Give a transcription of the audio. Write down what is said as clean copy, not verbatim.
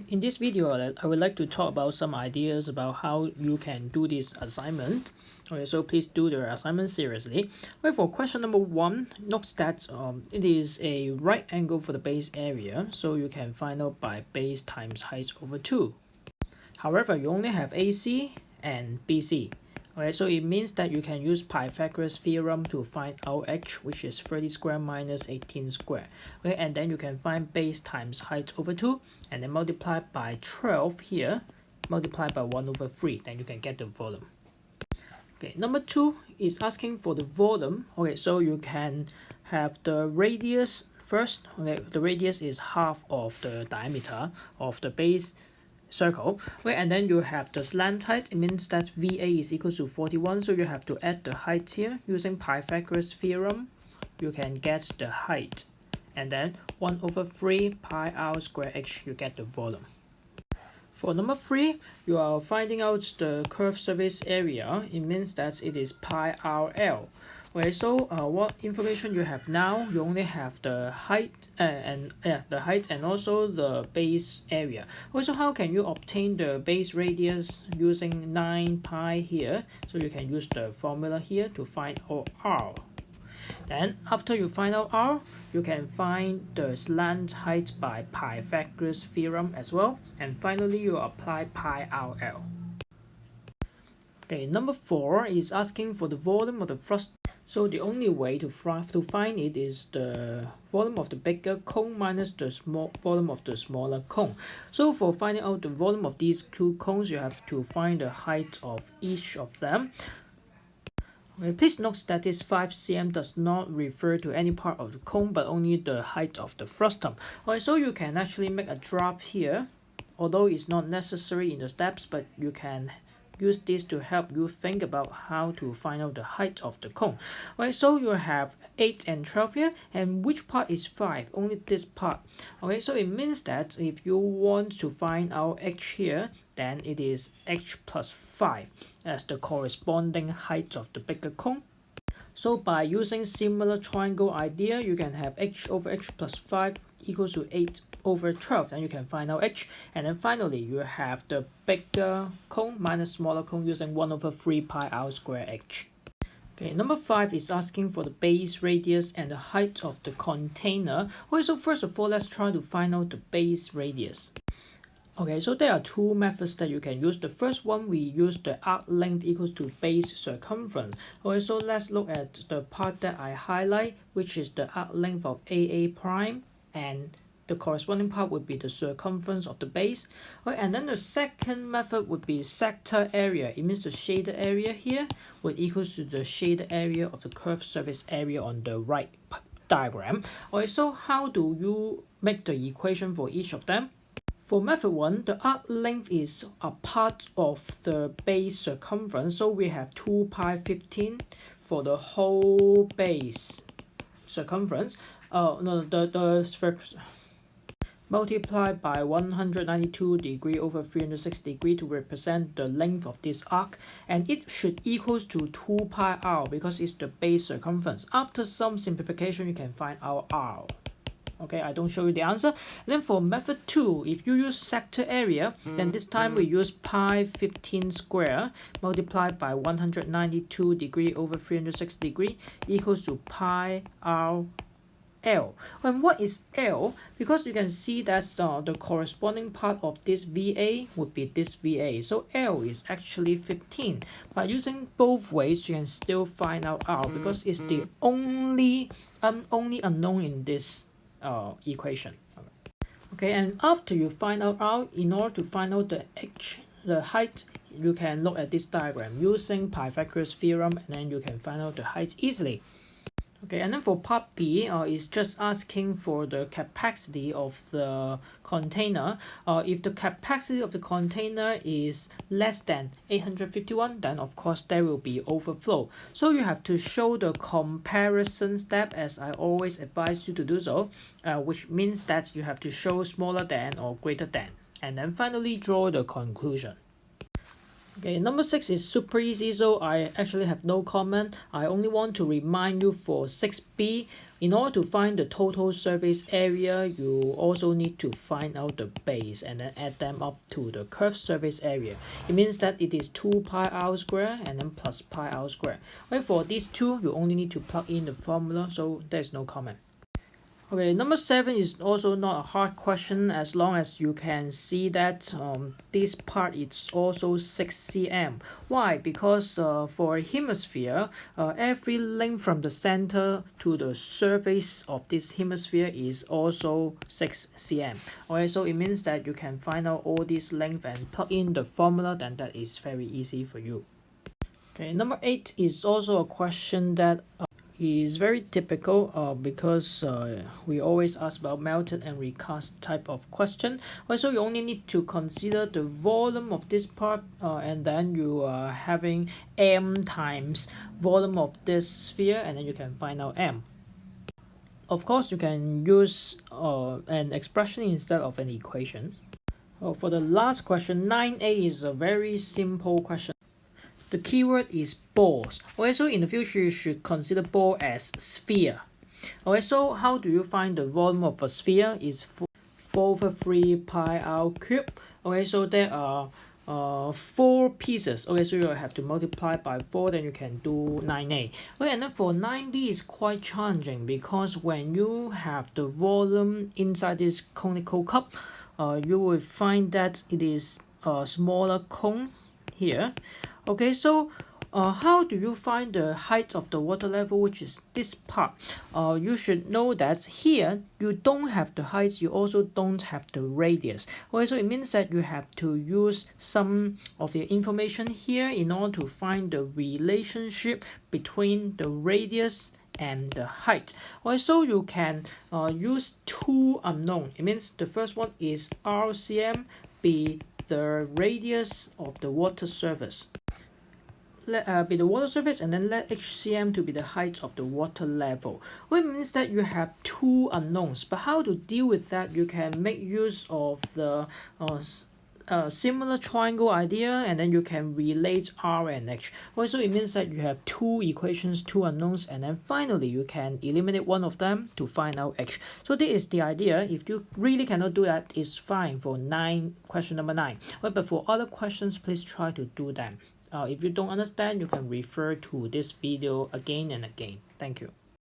In this video, I would like to talk about some ideas about how you can do this assignment. Okay, so please do the assignment seriously. Okay, for question number 1, note that it is a right angle for the base area, so you can find out by base times height over 2. However, you only have AC and BC. Okay, so it means that you can use Pythagoras theorem to find out h, which is 30 square minus 18 square. Okay, and then you can find base times height over 2, and then multiply by 12 here, multiply by 1 over 3, then you can get the volume. Okay, number 2 is asking for the volume. Okay, so you can have the radius first. Okay, the radius is half of the diameter of the base circle. Okay, and then you have the slant height. It means that VA is equal to 41, so you have to add the height here. Using Pythagoras theorem, you can get the height, and then 1 over 3 pi r square h, you get the volume. For number 3, you are finding out the curved surface area. It means that it is pi rl. Okay, so what information you have now? You only have the height and also the base area. Also, how can you obtain the base radius using 9 pi here? So you can use the formula here to find out r. Then after you find out r, you can find the slant height by Pythagoras theorem as well. And finally, you apply pi rl. Okay, number 4 is asking for the volume of the thrust. So the only way to find it is the volume of the bigger cone minus the volume of the smaller cone. So for finding out the volume of these two cones, you have to find the height of each of them. Okay, please note that this 5 cm does not refer to any part of the cone, but only the height of the frustum. Okay, so you can actually make a draft here, although it's not necessary in the steps, but you can use this to help you think about how to find out the height of the cone. Okay, so you have 8 and 12 here, and which part is 5? Only this part. Okay, so it means that if you want to find out h here, then it is h plus 5 as the corresponding height of the bigger cone. So by using similar triangle idea, you can have h over h plus 5 equals to 8 over 12. Then you can find out h. And then finally, you have the bigger cone minus smaller cone using 1 over 3 pi r square h. Okay, number 5 is asking for the base radius and the height of the container. Okay, so first of all, let's try to find out the base radius. Okay, so there are two methods that you can use. The first one, we use the arc length equals to base circumference. Okay, so let's look at the part that I highlight, which is the arc length of AA prime, and the corresponding part would be the circumference of the base. Okay, and then the second method would be sector area. It means the shaded area here would equals to the shaded area of the curved surface area on the right diagram. Okay, so how do you make the equation for each of them? For method 1, the arc length is a part of the base circumference, so we have 2 pi 15 for the whole base circumference. Multiplied by 192 degree over 360 degree to represent the length of this arc, and it should equals to 2 pi r because it's the base circumference. After some simplification, you can find our r. Okay, I don't show you the answer. And then for method 2, if you use sector area, then this time we use pi 15 square multiplied by 192 degree over 360 degree equals to pi r L. And what is L? Because you can see that the corresponding part of this VA would be this VA. So L is actually 15. By using both ways, you can still find out R because it's the only unknown in this equation. Okay, and after you find out r, in order to find out the h, the height, you can look at this diagram using Pythagoras theorem, and then you can find out the height easily. Okay, and then for part B, it's just asking for the capacity of the container. If the capacity of the container is less than 851, then of course there will be overflow. So you have to show the comparison step, as I always advise you to do so, which means that you have to show smaller than or greater than, and then finally draw the conclusion. Okay, number 6 is super easy, so I actually have no comment. I only want to remind you for 6b, in order to find the total surface area, you also need to find out the base and then add them up to the curved surface area. It means that it is 2 pi r square and then plus pi r square. Right, for these two, you only need to plug in the formula, so there's no comment. Okay, number 7 is also not a hard question as long as you can see that this part is also 6 cm. Why? Because for a hemisphere, every length from the center to the surface of this hemisphere is also 6 cm. Okay, so it means that you can find out all this length and plug in the formula, then that is very easy for you. Okay, number 8 is also a question that is very typical because we always ask about melted and recast type of question. Also, you only need to consider the volume of this part and then you are having m times volume of this sphere and then you can find out m. Of course, you can use an expression instead of an equation. For the last question, 9a is a very simple question. The keyword is balls. Okay, so in the future, you should consider ball as sphere. Okay, so how do you find the volume of a sphere? Is 4/3 pi r cube. Okay, so there are 4 pieces. Okay, so you have to multiply by 4, then you can do 9a. Okay, and then for 9b is quite challenging because when you have the volume inside this conical cup, you will find that it is a smaller cone here. Okay, so how do you find the height of the water level, which is this part? You should know that here you don't have the height, you also don't have the radius. Okay, so it means that you have to use some of the information here in order to find the relationship between the radius and the height. Okay, so you can use two unknown. It means the first one is RCM, be the radius of the water surface. Let be the water surface and then let HCM to be the height of the water level. Which means that you have two unknowns, but how to deal with that? You can make use of the similar triangle idea and then you can relate R and H. Also, it means that you have two equations, two unknowns, and then finally you can eliminate one of them to find out H. So this is the idea. If you really cannot do that, it's fine for question number 9. But for other questions, please try to do them. If you don't understand, you can refer to this video again and again. Thank you.